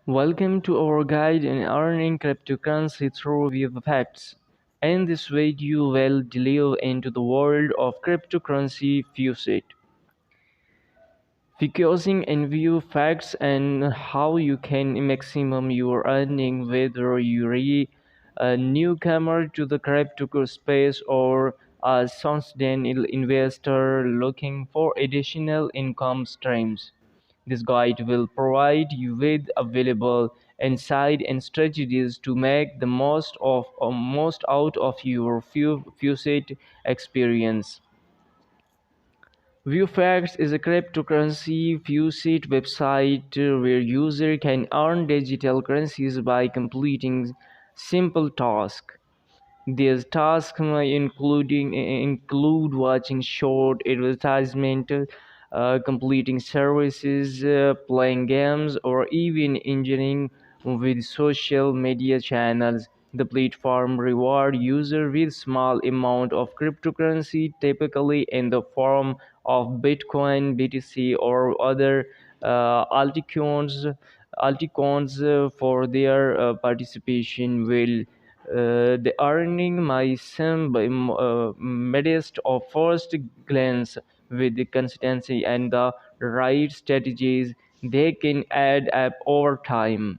Welcome to our guide in earning cryptocurrency through VieFaucet. In this video, you will delve into the world of cryptocurrency Faucet, focusing in VieFaucet and how you can maximum your earning whether you're a newcomer to the crypto space or a seasoned investor looking for additional income streams. This guide will provide you with available insight and strategies to make the most out of your Faucet experience. ViewFax is a cryptocurrency Faucet website where users can earn digital currencies by completing simple tasks. These tasks may include watching short advertisement, completing services, playing games, or even engaging with social media channels. The platform reward user with small amount of cryptocurrency, typically in the form of Bitcoin, BTC, or other altcoins for their participation. Will the earning might seem modest at first glance. With the consistency and the right strategies, they can add up over time.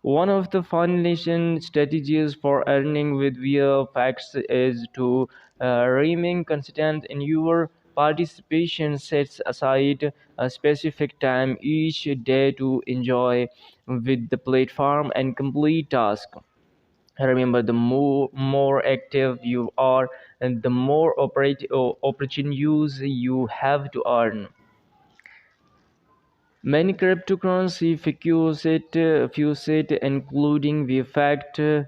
One of the foundation strategies for earning with VFX is to remain consistent in your participation. Sets aside a specific time each day to enjoy with the platform and complete tasks. Remember, the more active you are, and the more opportunities you have to earn. Many cryptocurrency Faucet, including the fact of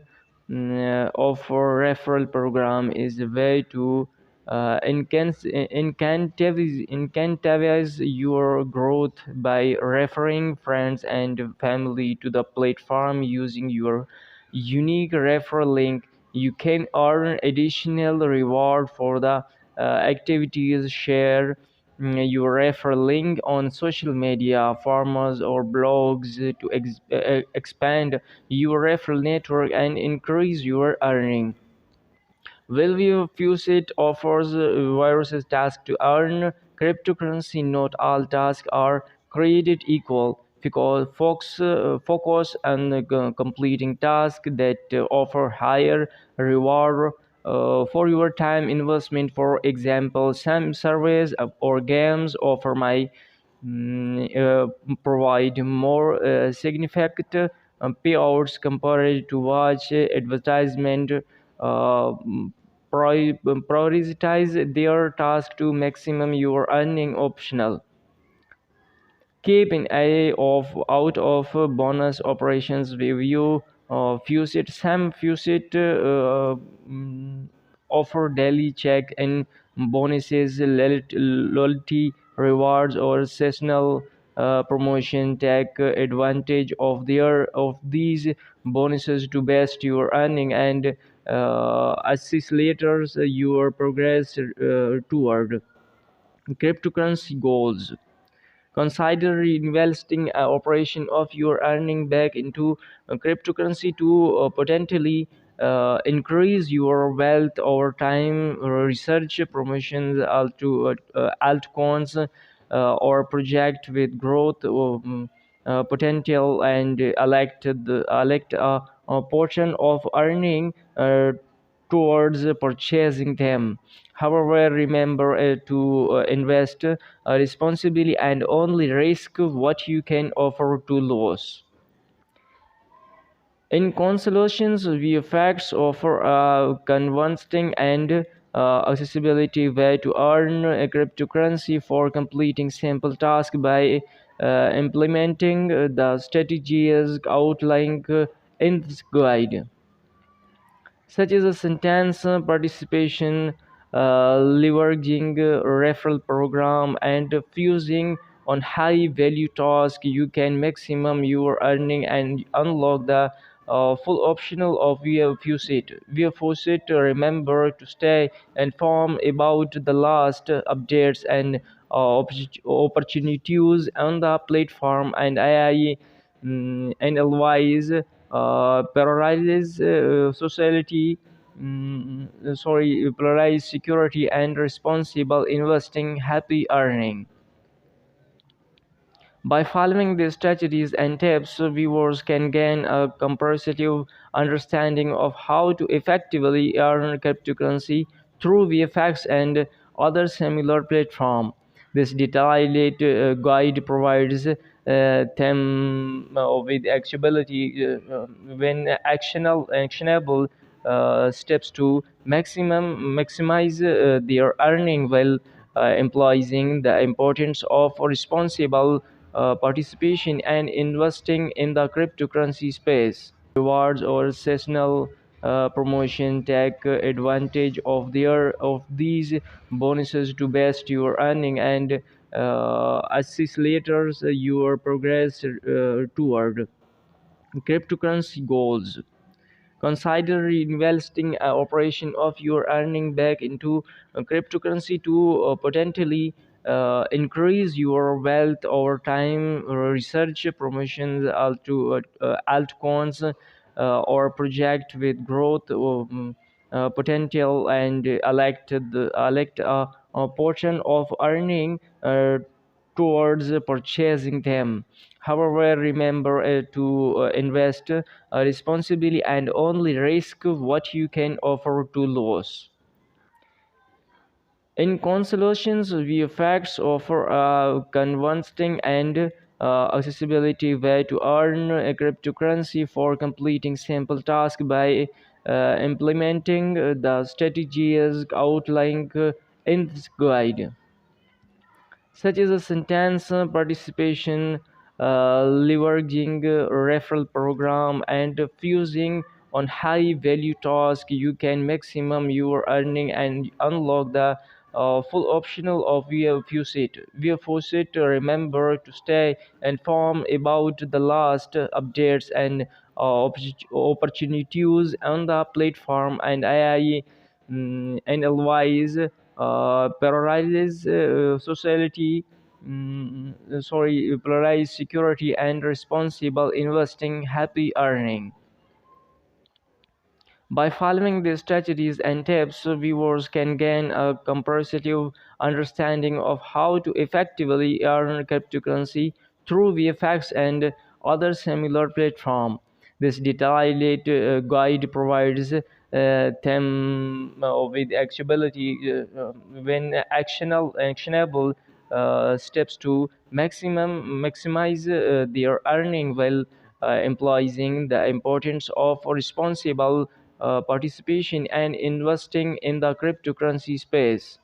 a referral program, is a way to incentivize your growth by referring friends and family to the platform using your unique referral link. You can earn additional reward for the activities share your referral link on social media, forums, or blogs to expand your referral network and increase your earning. Value Faucet offers various tasks to earn cryptocurrency. Not all tasks are created equal, because focus on completing tasks that offer higher reward for your time investment. For example, some surveys or games offer provide more significant payouts compared to watch advertisement. Uh, Prioritize their task to maximum your earning optional. Keep an eye out of bonus operations review. Faucet Some Faucet offer daily check-in bonuses, loyalty rewards, or seasonal promotion. Take advantage of these bonuses to boost your earning and accelerate your progress toward cryptocurrency goals. Consider reinvesting a operation of your earning back into cryptocurrency to potentially increase your wealth over time. Research promotions altcoins or project with growth potential, and elect a portion of earning towards purchasing them. However, remember to invest responsibly and only risk what you can afford to lose. In consolations, VFX offer a convincing and accessibility way to earn a cryptocurrency for completing simple tasks by implementing the strategies outlined in this guide, such as a sentence participation, leveraging referral program, and fusing on high value task. You can maximum your earning and unlock the full optional of VieFaucet. VieFaucet, remember to stay informed about the last updates and opportunities on the platform, and AI analyze, parallelize society, polarize security and responsible investing, happy earning. By following these strategies and tips, viewers can gain a comprehensive understanding of how to effectively earn cryptocurrency through VFX and other similar platforms. This detailed guide provides them with actionability when actionable steps to maximize their earning while emphasizing the importance of responsible participation and investing in the cryptocurrency space. Rewards or seasonal promotion take advantage of these bonuses to boost your earning and accelerate your progress toward cryptocurrency goals. Consider reinvesting a operation of your earning back into cryptocurrency to potentially increase your wealth over time. Research promotions altcoins or project with growth potential and elect a portion of earning towards purchasing them. However, remember to invest responsibly and only risk what you can afford to lose. In consolations, VFX offer a convincing and accessibility way to earn a cryptocurrency for completing simple tasks by implementing the strategies outlined in this guide, such as a sentence participation, leveraging referral program, and fusing on high value tasks. You can maximum your earning and unlock the full optional of VieFaucet. Remember to stay informed about the last updates and opportunities on the platform, and AI analyze, parallelize society, polarize security and responsible investing, happy earning. By following these strategies and tips, viewers can gain a comprehensive understanding of how to effectively earn cryptocurrency through VFX and other similar platforms. This detailed guide provides them with actionability when actionable steps to maximize their earning while emphasizing the importance of responsible participation and investing in the cryptocurrency space.